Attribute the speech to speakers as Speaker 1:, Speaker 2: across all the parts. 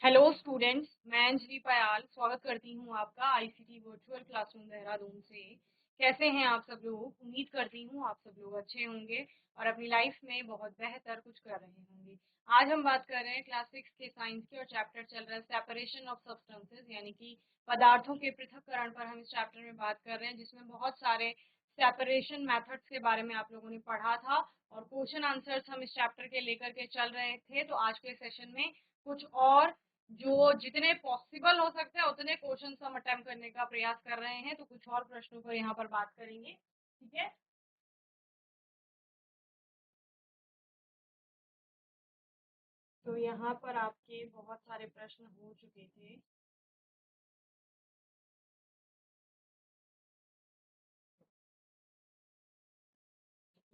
Speaker 1: Hello students, मैं अंजलि पयाल स्वागत करती हूँ आपका आईसीटी वर्चुअल क्लासरूम देहरादून से। कैसे हैं आप सब लोग? उम्मीद करती हूँ आप सब लोग अच्छे होंगे और अपनी लाइफ में बहुत बेहतर कुछ कर रहे होंगे। आज हम बात कर रहे हैं क्लास 6 के साइंस की और चैप्टर चल रहा है सेपरेशन ऑफ सब्सटेंसेस, यानी कि पदार्थों के पृथक्करण पर हम इस चैप्टर में बात कर रहे हैं, जिसमें बहुत सारे सेपरेशन मेथड्स के बारे में आप लोगों ने पढ़ा था और क्वेश्चन आंसर्स हम इस चैप्टर के लेकर के चल रहे थे। तो आज के सेशन में कुछ और जो जितने पॉसिबल हो सकते हैं उतने क्वेश्चन हम अटेम्प्ट करने का प्रयास कर रहे हैं। तो कुछ और प्रश्नों पर यहाँ पर बात करेंगे, ठीक है। तो यहाँ पर आपके बहुत सारे प्रश्न हो चुके थे।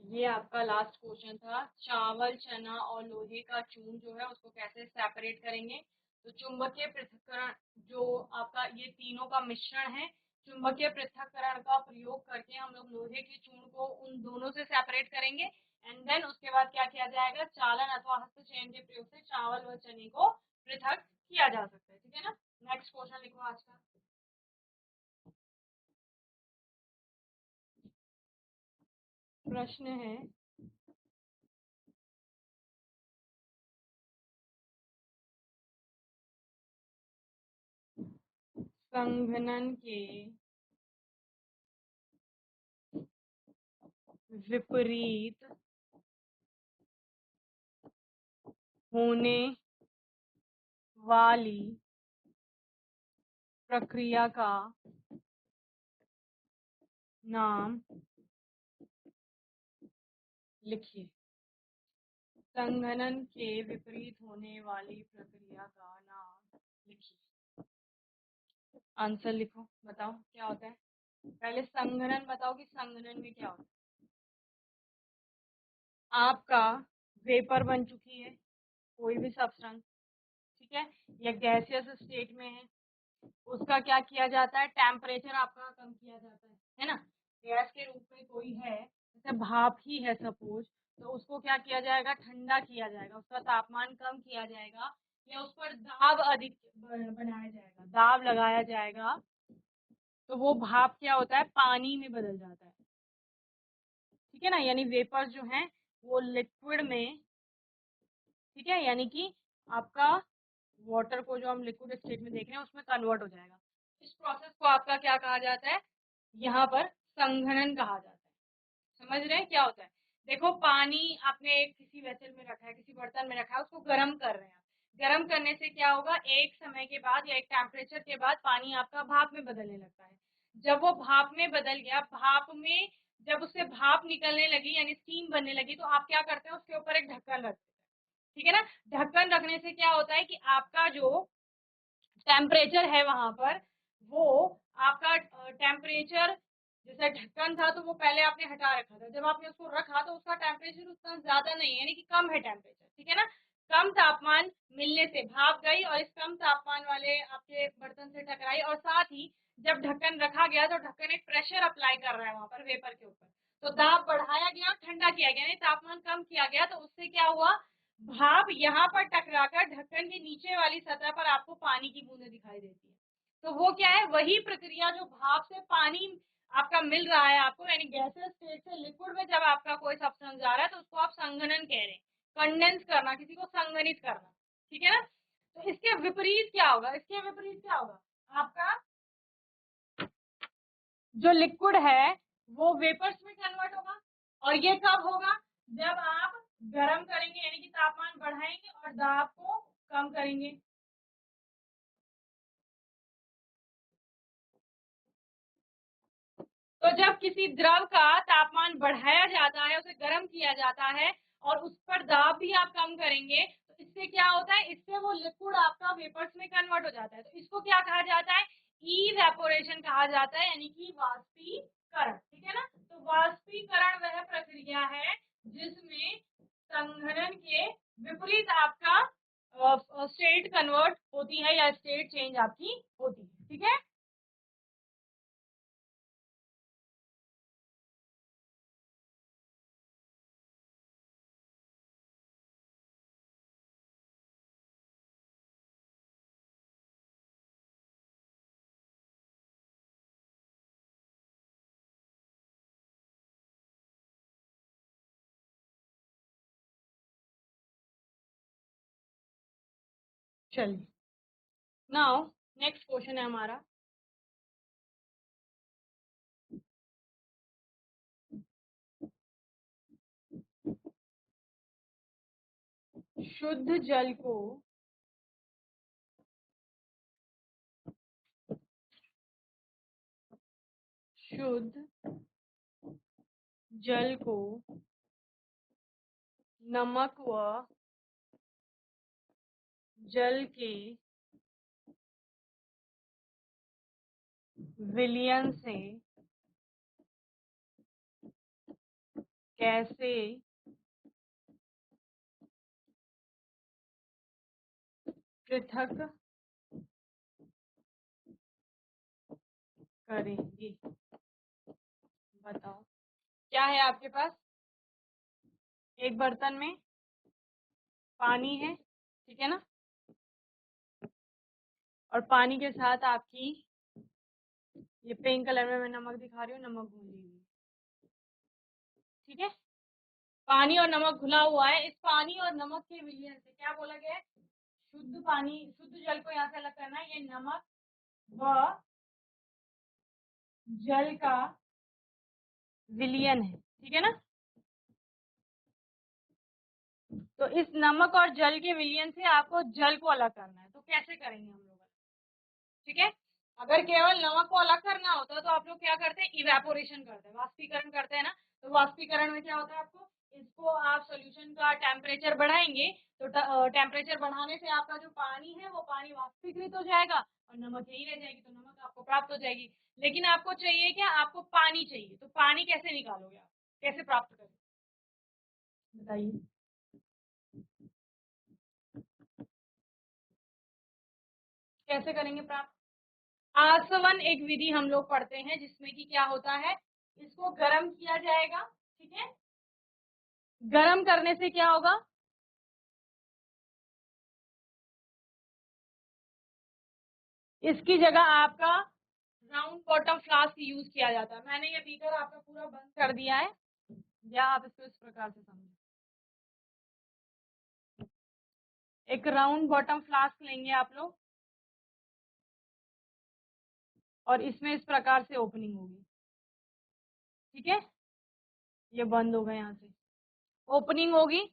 Speaker 1: ये आपका लास्ट क्वेश्चन था, चावल, चना और लोहे का चूर्ण जो है उसको कैसे सेपरेट करेंगे। तो चुंबकीय पृथक्करण जो आपका ये तीनों का मिश्रण है, चुंबकीय पृथक्करण का प्रयोग करके हम लोग लोहे के चूर्ण को उन दोनों से सेपरेट करेंगे एंड देन उसके बाद क्या किया जाएगा, चालन अथवा हस्तचयन के प्रयोग से चावल व चने को पृथक किया जा सकता है, ठीक है ना। नेक्स्ट क्वेश्चन लिखो आज का। प्रश्न है, संघनन के विपरीत होने वाली प्रक्रिया का नाम लिखिए। संघनन के विपरीत होने वाली प्रक्रिया का नाम लिखिए। आंसर लिखो, बताओ क्या होता है। पहले संघनन बताओ कि संघनन में क्या होता है। आपका वेपर बन चुकी है कोई भी सब्सटेंस, ठीक है, या गैसियस स्टेट में है, उसका क्या किया जाता है, टेम्परेचर आपका कम किया जाता है ना। गैस के रूप में कोई है, जैसे भाप ही है सपोज, तो उसको क्या किया जाएगा, ठंडा किया जाएगा, उसका तापमान कम किया जाएगा या उस पर दाब अधिक बनाया जाएगा, दाब लगाया जाएगा। तो वो भाप क्या होता है, पानी में बदल जाता है, ठीक है ना। यानी वेपर्स जो हैं वो लिक्विड में, ठीक है, यानी कि आपका वाटर को जो हम लिक्विड स्टेट में देख रहे हैं उसमें कन्वर्ट हो जाएगा। इस प्रोसेस को आपका क्या कहा जाता है, यहाँ पर संघनन कहा जाता है। समझ रहे हैं क्या होता है। देखो, पानी आपने एक किसी वेसल में रखा है, किसी बर्तन में रखा है, उसको गर्म कर रहे हैं आप। गर्म करने से क्या होगा, एक समय के बाद या एक टेम्परेचर के बाद पानी आपका भाप में बदलने लगता है। जब वो भाप में बदल गया, भाप में जब उससे भाप निकलने लगी यानी स्टीम बनने लगी, तो आप क्या करते हैं, उसके ऊपर एक ढक्कन रखते हैं, ठीक है ना। ढक्कन रखने से क्या होता है कि आपका जो टेम्परेचर है वहां पर, वो आपका टेम्परेचर, जैसे ढक्कन था तो वो पहले आपने हटा रखा था, जब आपने उसको रखा तो उसका टेम्परेचर उतना ज्यादा नहीं है, यानी कि कम है टेम्परेचर, ठीक है ना। कम तापमान मिलने से भाप गई और इस कम तापमान वाले आपके बर्तन से टकराई, और साथ ही जब ढक्कन रखा गया तो ढक्कन एक प्रेशर अप्लाई कर रहा है वहां पर वेपर के ऊपर, तो दाब बढ़ाया गया, ठंडा किया गया, यानी तापमान कम किया गया, तो उससे क्या हुआ, भाप यहाँ पर टकराकर ढक्कन के नीचे वाली सतह पर आपको पानी की बूंदें दिखाई देती है। तो वो क्या है, वही प्रक्रिया जो भाप से पानी आपका मिल रहा है आपको, यानी गैसेस स्टेट से लिक्विड में जब आपका कोई सब्सटेंस जा रहा है तो उसको आप संघनन कह रहे हैं, कंडेंस करना, किसी को संघनित करना, ठीक है ना। तो इसके विपरीत क्या होगा, इसके विपरीत क्या होगा, आपका जो लिक्विड है वो वेपर्स में कन्वर्ट होगा। और ये कब होगा, जब आप गर्म करेंगे, यानी कि तापमान बढ़ाएंगे और दाब को कम करेंगे। तो जब किसी द्रव का तापमान बढ़ाया जाता है, उसे गर्म किया जाता है और उस पर दाब भी आप कम करेंगे, तो इससे क्या होता है, इससे वो लिक्विड आपका वेपर्स में कन्वर्ट हो जाता है। तो इसको क्या कहा जाता है, इवेपोरेशन कहा जाता है, यानी कि वाष्पीकरण, ठीक है ना। तो वाष्पीकरण वह प्रक्रिया है जिसमें संघनन के विपरीत आपका स्टेट कन्वर्ट होती है या स्टेट चेंज आपकी होती है, ठीक है। चलिए, नाउ नेक्स्ट क्वेश्चन है हमारा, शुद्ध जल को नमक व जल के विलयन से कैसे पृथक करेंगे। बताओ, क्या है आपके पास? एक बर्तन में पानी है, ठीक है ना, और पानी के साथ आपकी, ये पिंक कलर में मैं नमक दिखा रही हूँ, नमक घुली हुई, ठीक है। पानी और नमक घुला हुआ है। इस पानी और नमक के विलयन से क्या बोला गया है? शुद्ध पानी, शुद्ध जल को यहाँ से अलग करना है। ये नमक व जल का विलयन है, ठीक है ना। तो इस नमक और जल के विलयन से आपको जल को अलग करना है। तो कैसे करेंगे हम लोग, ठीक है। अगर केवल नमक को अलग करना होता तो आप लोग क्या करते हैं? इवेपोरेशन करते हैं, वाष्पीकरण करते हैं ना। तो वाष्पीकरण में क्या होता है, आपको इसको आप सोल्यूशन का टेम्परेचर बढ़ाएंगे तो टेम्परेचर बढ़ाने से आपका जो पानी है वो पानी वाष्पीकृत हो जाएगा और नमक यही रह जाएगी, तो नमक आपको प्राप्त हो जाएगी। लेकिन आपको चाहिए क्या? आपको पानी चाहिए। तो पानी कैसे निकालोगे आप, कैसे प्राप्त करोगे, बताइए। कैसे करेंगे प्राप्त? आसवन एक विधि हम लोग पढ़ते हैं जिसमें कि क्या होता है, इसको गर्म किया जाएगा, ठीक है। गर्म करने से क्या होगा? इसकी जगह आपका राउंड बॉटम फ्लास्क यूज किया जाता है। मैंने ये बीकर आपका पूरा बंद कर दिया है, या आप इसको इस प्रकार से समझें। एक राउंड बॉटम फ्लास्क लेंगे आप लोग और इसमें इस प्रकार से ओपनिंग होगी, ठीक है। ये बंद होगा, यहाँ से ओपनिंग होगी।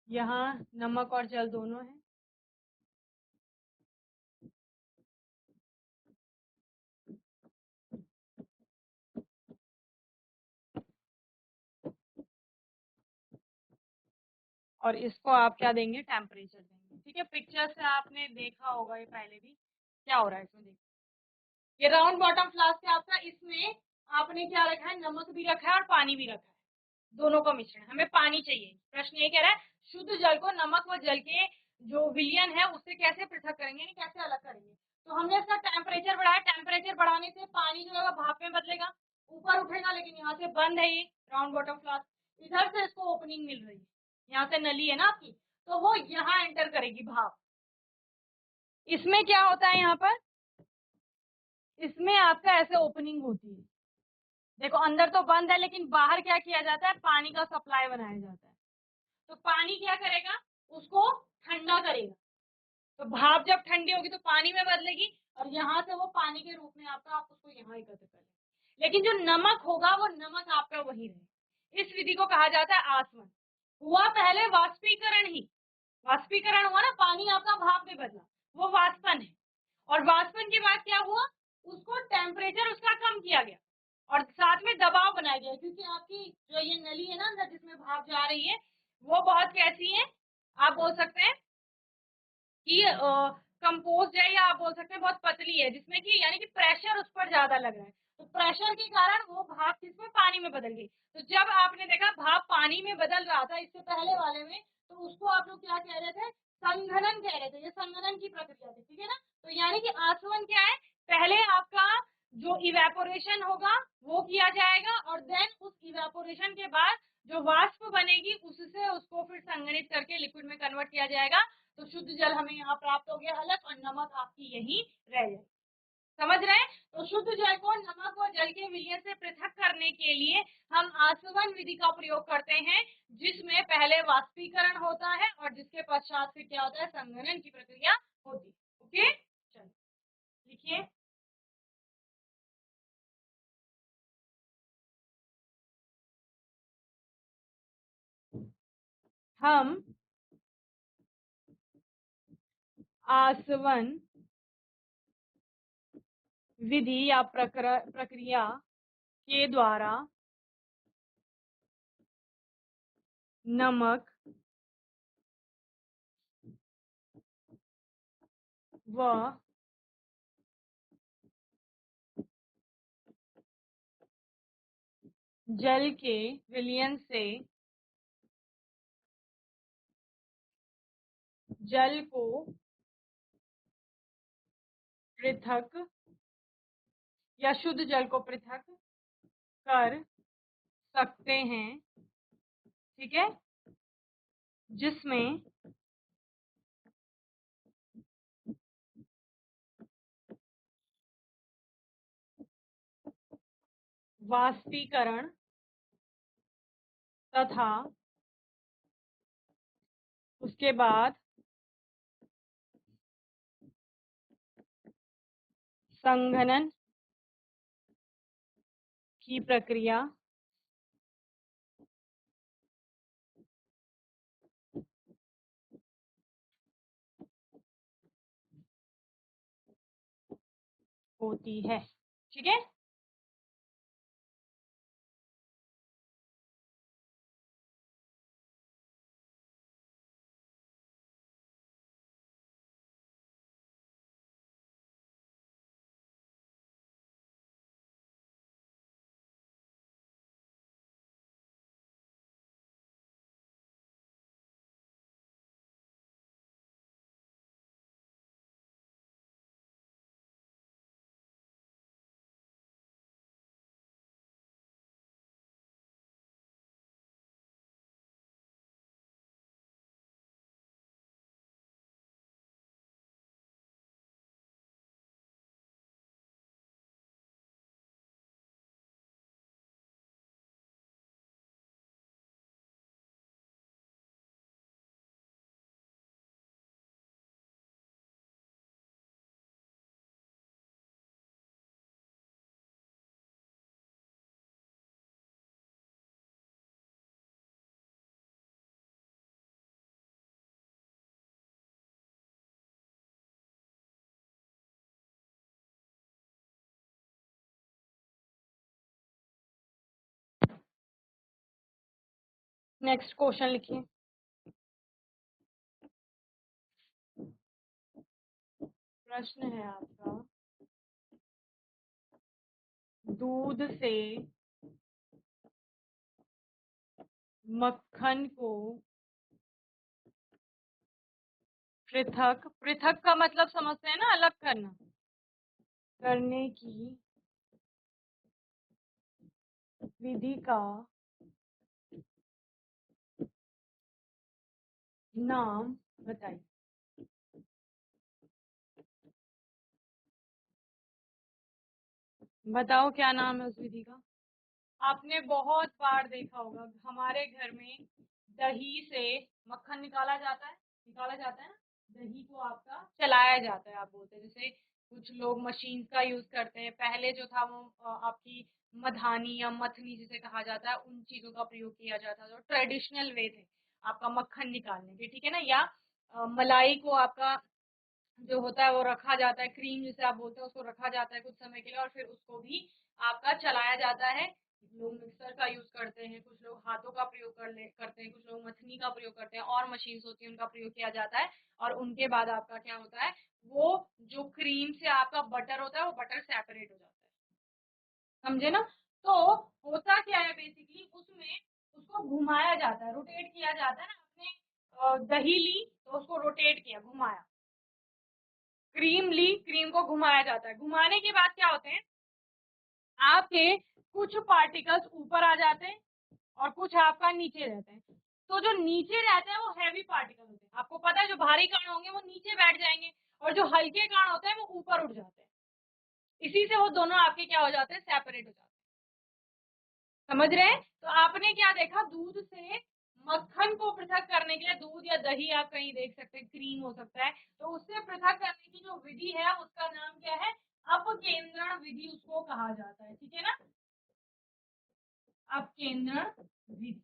Speaker 1: यहाँ नमक और जल दोनों है, और इसको आप क्या देंगे? टेम्परेचर देंगे, ठीक है। पिक्चर से आपने देखा होगा ये पहले भी, क्या हो रहा है इसमें, देखिए। ये राउंड बॉटम फ्लास्क है आपका, इसमें आपने क्या रखा है? नमक भी रखा है और पानी भी रखा है, दोनों का मिश्रण। हमें पानी चाहिए। प्रश्न ये कह रहा है शुद्ध जल को नमक व जल के जो विलयन है उससे कैसे पृथक करेंगे, यानी कैसे अलग करेंगे। तो हमने इसका टेम्परेचर बढ़ाया, टेम्परेचर बढ़ाने से पानी जो है भाप में बदलेगा, ऊपर उठेगा, लेकिन यहाँ से बंद है ये राउंड बॉटम फ्लास्क। इधर से इसको ओपनिंग मिल रही है, यहाँ से नली है ना आपकी, तो वो यहाँ एंटर करेगी भाप। इसमें क्या होता है, यहाँ पर इसमें आपका ऐसे ओपनिंग होती है, देखो अंदर तो बंद है लेकिन बाहर क्या किया जाता है? पानी का सप्लाई बनाया जाता है। तो पानी क्या करेगा? उसको ठंडा करेगा। तो भाप जब ठंडी होगी तो पानी में बदलेगी और यहाँ से वो पानी के रूप में आपका, आप उसको यहाँ एकत्र करें। लेकिन जो नमक होगा वो नमक आपका वही रहे। इस विधि को कहा जाता है आसवन। हुआ पहले वाष्पीकरण ही, वाष्पीकरण हुआ ना, पानी आपका भाप में बदला, वो वाष्पन है। और वाष्पन के बाद क्या हुआ? उसको टेम्परेचर उसका कम किया गया और साथ में दबाव बनाया गया, क्योंकि आपकी जो ये नली है ना अंदर जिसमें भाप जा रही है, वो बहुत कैसी है, आप बोल सकते हैं कि कंपोज है, या आप बोल सकते हैं बहुत पतली है, जिसमें कि यानी कि प्रेशर उस पर ज्यादा लग रहा है। तो प्रेशर के कारण वो भाप किसमें? पानी में बदल गई। तो जब आपने देखा भाप पानी में बदल रहा था इससे पहले वाले में, तो उसको आप लोग क्या कह रहे थे? संघनन कह रहे थे। ये संघनन की प्रक्रिया थी, ठीक है ना। तो यानी कि आसवन क्या है? पहले आपका जो इवेपोरेशन होगा वो किया जाएगा, और देन उस इवेपोरेशन के बाद जो वाष्प बनेगी उससे उसको फिर संघनित करके लिक्विड में कन्वर्ट किया जाएगा। तो शुद्ध जल हमें यहाँ प्राप्त हो गया अलग, और नमक आपकी यही रह जाएगी। समझ रहे हैं? तो शुद्ध जल को नमक व जल के विलयन से पृथक करने के लिए हम आसवन विधि का प्रयोग करते हैं, जिसमें पहले वाष्पीकरण होता है और जिसके पश्चात फिर क्या होता है, संघनन की प्रक्रिया होती है। ओके, चलिए लिखिए। हम आसवन विधि या प्रक्रिया के द्वारा नमक व जल के विलयन से जल को पृथक या शुद्ध जल को पृथक कर सकते हैं, ठीक है, जिसमें वाष्पीकरण तथा उसके बाद संघनन की प्रक्रिया होती है। ठीक है, नेक्स्ट क्वेश्चन लिखिए। प्रश्न है आपका, दूध से मक्खन को पृथक, पृथक का मतलब समझते हैं ना, अलग करना, करने की विधि का नाम बताइए। बताओ क्या नाम है उस विधि का। आपने बहुत बार देखा होगा, हमारे घर में दही से मक्खन निकाला जाता है ना, दही को आपका चलाया जाता है, आप बोलते हैं। जैसे कुछ लोग मशीन का यूज करते हैं, पहले जो था वो आपकी मधानी या मथनी जिसे कहा जाता है, उन चीजों का प्रयोग किया जाता था, जो ट्रेडिशनल वे थे आपका मक्खन निकालने के, ठीक है ना। या मलाई को आपका जो होता है वो रखा जाता है, क्रीम जिसे आप बोलते हैं, उसको रखा जाता है कुछ समय के लिए, और फिर उसको भी आपका चलाया जाता है। लोग मिक्सर का यूज करते हैं, कुछ लोग हाथों का प्रयोग करते हैं, कुछ लोग मथनी का प्रयोग करते हैं, और मशीन्स होती है उनका प्रयोग किया जाता है। और उनके बाद आपका क्या होता है, वो जो क्रीम से आपका बटर होता है वो बटर सेपरेट हो जाता है, समझे ना। तो होता क्या है बेसिकली, उसमें उसको घुमाया जाता है, रोटेट किया जाता है ना। आपने दही ली तो उसको रोटेट किया, घुमाया, क्रीम ली, क्रीम को घुमाया जाता है। घुमाने के बाद क्या होते हैं, आपके कुछ पार्टिकल्स ऊपर आ जाते हैं और कुछ आपका नीचे रहते हैं। तो जो नीचे रहते हैं वो हैवी पार्टिकल होते हैं। आपको पता है जो भारी कण होंगे वो नीचे बैठ जाएंगे और जो हल्के कण होते हैं वो ऊपर उठ जाते हैं। इसी से वो दोनों आपके क्या हो जाते हैं, सेपरेट हो जाते हैं। समझ रहे हैं? तो आपने क्या देखा, दूध से मक्खन को पृथक करने के लिए, दूध या दही आप कहीं देख सकते हैं, क्रीम हो सकता है, तो उससे पृथक करने की जो विधि है उसका नाम क्या है, अपकेंद्रण विधि उसको कहा जाता है। ठीक है ना, अपकेंद्रण विधि।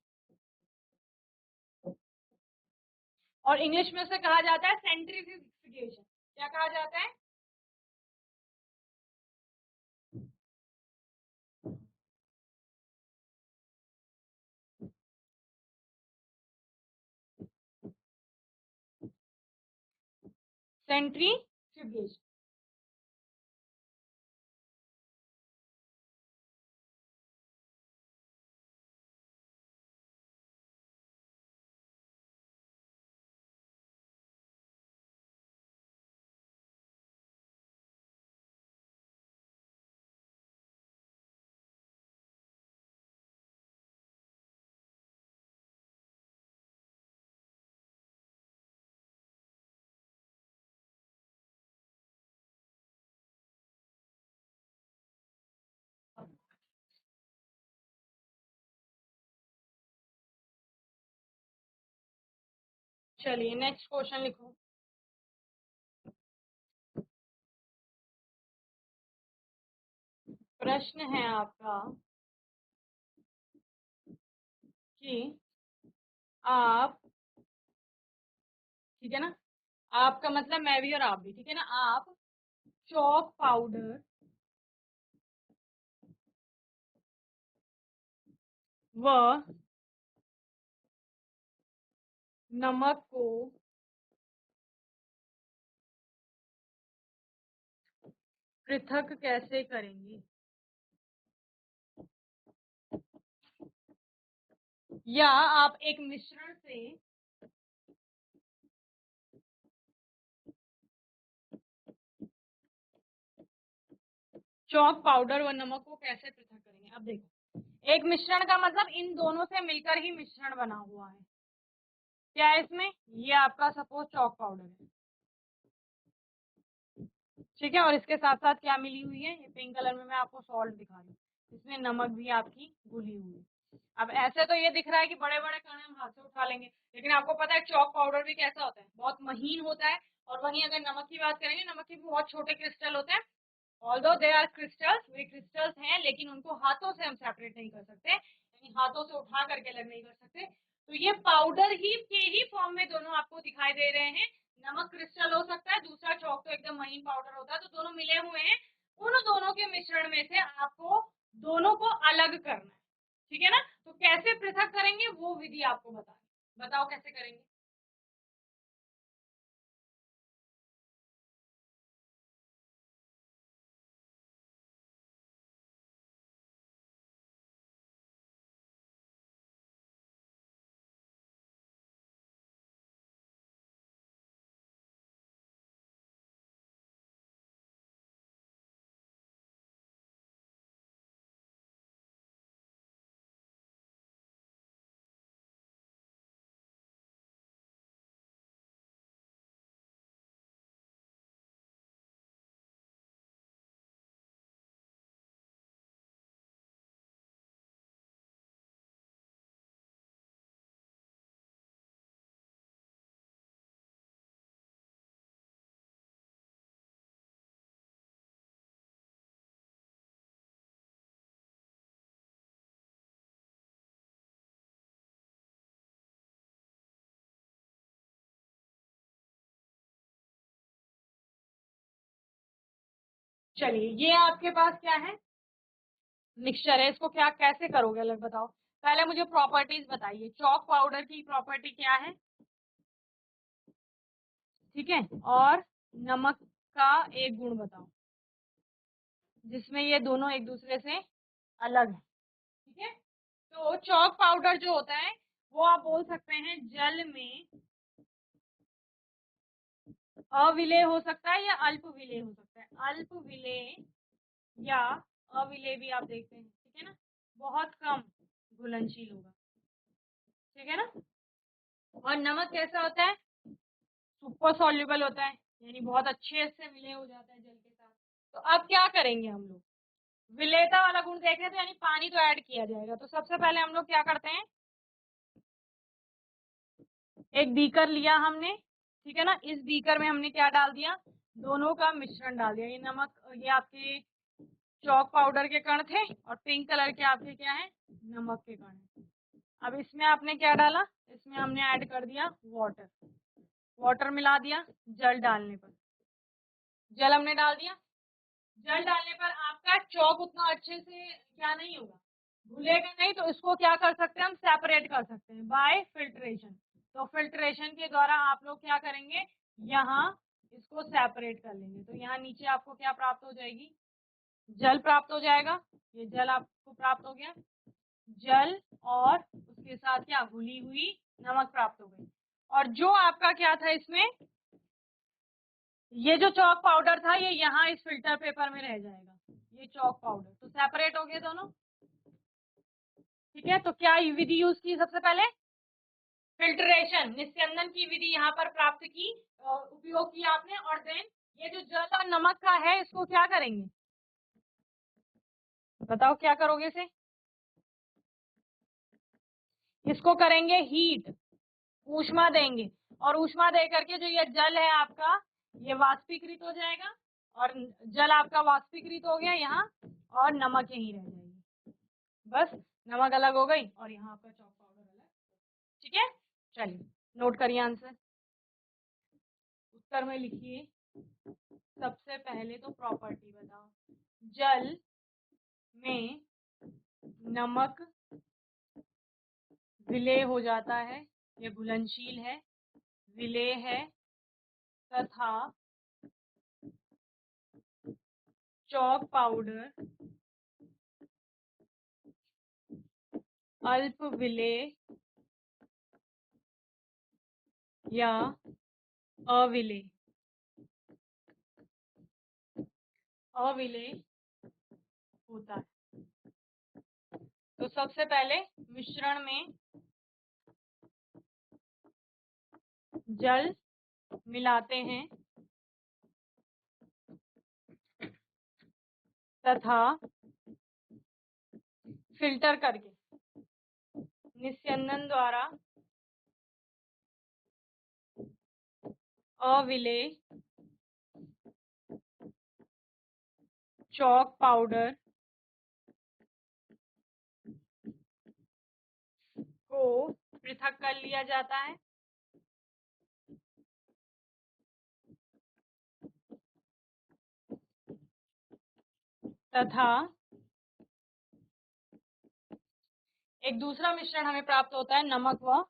Speaker 1: और इंग्लिश में उसे कहा जाता है सेंट्रीफ्यूगेशन। क्या कहा जाता है? सेंट्रीफ्यूगेशन। चलिए नेक्स्ट क्वेश्चन लिखो। प्रश्न है आपका कि आप, ठीक है ना, आपका मतलब मैं भी और आप भी, ठीक है ना, आप चॉक पाउडर व नमक को पृथक कैसे करेंगे, या आप एक मिश्रण से चॉक पाउडर व नमक को कैसे पृथक करेंगे। अब देखो, एक मिश्रण का मतलब इन दोनों से मिलकर ही मिश्रण बना हुआ है। क्या है इसमें, ये आपका सपोज चॉक पाउडर है, ठीक है, और इसके साथ साथ क्या मिली हुई है, ये पिंक कलर में मैं आपको सॉल्ट दिखा रही हूँ, इसमें नमक भी आपकी घुली हुई है। अब ऐसे तो ये दिख रहा है कि बड़े बड़े कण हम हाथ से उठा लेंगे, लेकिन आपको पता है चॉक पाउडर भी कैसा होता है, बहुत महीन होता है। और वहीं अगर नमक की बात करेंगे, नमक के भी बहुत छोटे क्रिस्टल होते हैं। ऑल्दो दे आर क्रिस्टल्स, वे क्रिस्टल्स हैं, लेकिन उनको हाथों से हम सेपरेट नहीं कर सकते, यानी हाथों से उठा करके अलग नहीं कर सकते। तो ये पाउडर ही के ही फॉर्म में दोनों आपको दिखाई दे रहे हैं। नमक क्रिस्टल हो सकता है, दूसरा चौक तो एकदम महीन पाउडर होता है, तो दोनों मिले हुए हैं। उन दोनों के मिश्रण में से आपको दोनों को अलग करना है, ठीक है ना। तो कैसे पृथक करेंगे वो विधि आपको बताओ कैसे करेंगे। चलिए, ये आपके पास क्या है, मिक्सचर है, इसको क्या कैसे करोगे अलग बताओ। पहले मुझे प्रॉपर्टीज बताइए, चॉक पाउडर की प्रॉपर्टी क्या है, ठीक है, और नमक का एक गुण बताओ जिसमें ये दोनों एक दूसरे से अलग है, ठीक है। तो चॉक पाउडर जो होता है वो आप बोल सकते हैं जल में अविलेय हो सकता है या अल्प विलेय हो सकता है, अल्प विलेय या अविलेय भी आप देखते हैं, ठीक है ना, बहुत कम घुलनशील होगा, ठीक है ना। और नमक कैसा होता है, सुपर सॉल्युबल होता है, यानी बहुत अच्छे से विलय हो जाता है जल के साथ। तो अब क्या करेंगे हम लोग, विलेयता वाला गुण देख रहे थे, यानी पानी तो ऐड किया जाएगा। तो सबसे पहले हम लोग क्या करते हैं, एक बीकर लिया हमने, ठीक है ना, इस बीकर में हमने क्या डाल दिया, दोनों का मिश्रण डाल दिया। ये नमक, ये आपके चॉक पाउडर के कण थे और पिंक कलर के आपके क्या है, नमक के कण है। अब इसमें आपने क्या डाला, इसमें हमने ऐड कर दिया वाटर, वाटर मिला दिया जल डालने पर, जल हमने डाल दिया। जल डालने पर आपका चॉक उतना अच्छे से क्या नहीं होगा, घुलेगा नहीं, तो इसको क्या कर सकते हैं हम, सेपरेट कर सकते हैं बाय फिल्ट्रेशन। तो फिल्ट्रेशन के द्वारा आप लोग क्या करेंगे, यहाँ इसको सेपरेट कर लेंगे। तो यहाँ नीचे आपको क्या प्राप्त हो जाएगी, जल प्राप्त हो जाएगा। ये जल आपको प्राप्त हो गया, जल और उसके साथ क्या, घुली हुई नमक प्राप्त हो गई। और जो आपका क्या था इसमें, ये जो चॉक पाउडर था ये यहाँ इस फिल्टर पेपर में रह जाएगा, ये चॉक पाउडर, तो सेपरेट हो गए दोनों, ठीक है। तो क्या विधि यूज की सबसे पहले, फिल्ट्रेशन, निस्यंदन की विधि यहाँ पर प्राप्त की, उपयोग किया आपने। और देन ये जो जल और नमक का है इसको क्या करेंगे, बताओ क्या करोगे इसे, इसको करेंगे हीट, ऊष्मा देंगे, और ऊष्मा दे करके जो ये जल है आपका ये वाष्पीकृत हो जाएगा, और जल आपका वाष्पीकृत हो गया यहाँ, और नमक यहीं रह जाएगी, बस नमक अलग हो गई और यहाँ आपका चॉक पाउडर अलग, ठीक है। चलिए नोट करिए आंसर, उत्तर में लिखिए। सबसे पहले तो प्रॉपर्टी बताओ, जल में नमक विलेय हो जाता है, ये घुलनशील है, विलेय है, तथा चॉक पाउडर अल्प विलेय या अविलेय, अविलेय होता है। तो सबसे पहले मिश्रण में जल मिलाते हैं तथा फिल्टर करके निस्यंदन द्वारा अविलेय चॉक पाउडर को पृथक कर लिया जाता है तथा एक दूसरा मिश्रण हमें प्राप्त होता है, नमक व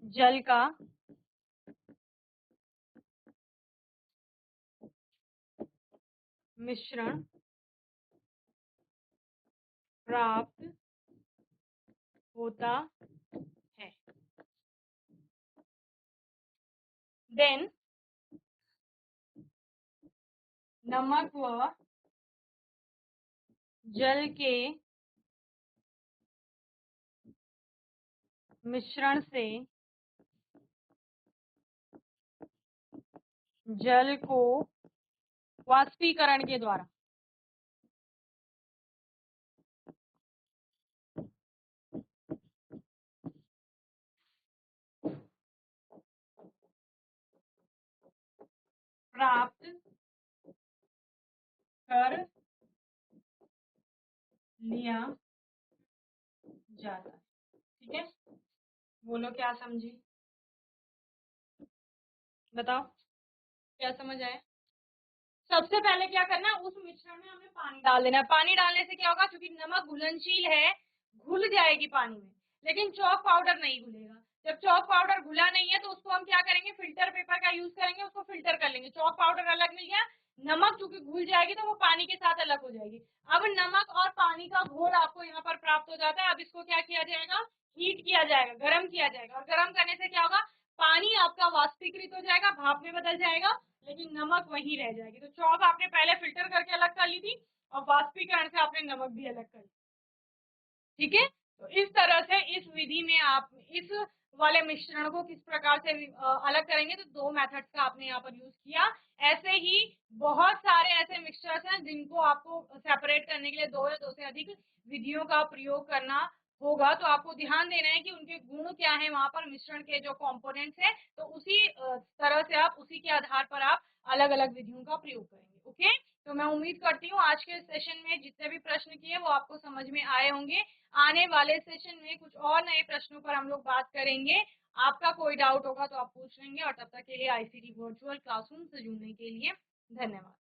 Speaker 1: जल का मिश्रण प्राप्त होता है। देन नमक व जल के मिश्रण से जल को वाष्पीकरण के द्वारा प्राप्त कर लिया जाता है, ठीक है। बोलो क्या समझी, बताओ क्या समझ आया। सबसे पहले क्या करना है, उस मिश्रण में हमें पानी डाल देना है। पानी डालने से क्या होगा, क्योंकि नमक घुलनशील है, घुल जाएगी पानी में, लेकिन चॉक पाउडर नहीं घुलेगा। जब चॉक पाउडर घुला नहीं है तो उसको हम क्या करेंगे, फिल्टर पेपर का यूज करेंगे, उसको फिल्टर कर लेंगे। चॉक पाउडर अलग मिल गया, नमक चूंकि घुल जाएगी तो वो पानी के साथ अलग हो जाएगी। अब नमक और पानी का घोल आपको यहाँ पर प्राप्त हो जाता है। अब इसको क्या किया जाएगा, हीट किया जाएगा, गर्म किया जाएगा, और गर्म करने से क्या होगा, पानी आपका वाष्पीकृत हो जाएगा, भाप में बदल जाएगा, लेकिन नमक वहीं रह जाएगी। तो चॉक आपने पहले फिल्टर करके अलग कर ली थी, और वाष्पीकरण से आपने नमक भी अलग कर लिया। ठीक है, तो इस तरह से इस विधि में आप इस वाले मिश्रण को किस प्रकार से अलग करेंगे, तो दो मेथड्स का आपने यहाँ पर यूज किया। ऐसे ही बहुत सारे ऐसे मिक्सचर्स हैं जिनको आपको सेपरेट करने के लिए दो या दो से अधिक विधियों का प्रयोग करना होगा। तो आपको ध्यान देना है कि उनके गुण क्या है वहां पर, मिश्रण के जो कंपोनेंट्स है, तो उसी तरह से आप उसी के आधार पर आप अलग अलग विधियों का प्रयोग करेंगे। ओके, तो मैं उम्मीद करती हूँ आज के सेशन में जितने भी प्रश्न किए वो आपको समझ में आए होंगे। आने वाले सेशन में कुछ और नए प्रश्नों पर हम लोग बात करेंगे। आपका कोई डाउट होगा तो आप पूछ लेंगे, और तब तक के लिए आईसीटी वर्चुअल क्लासरूम से जुड़ने के लिए धन्यवाद।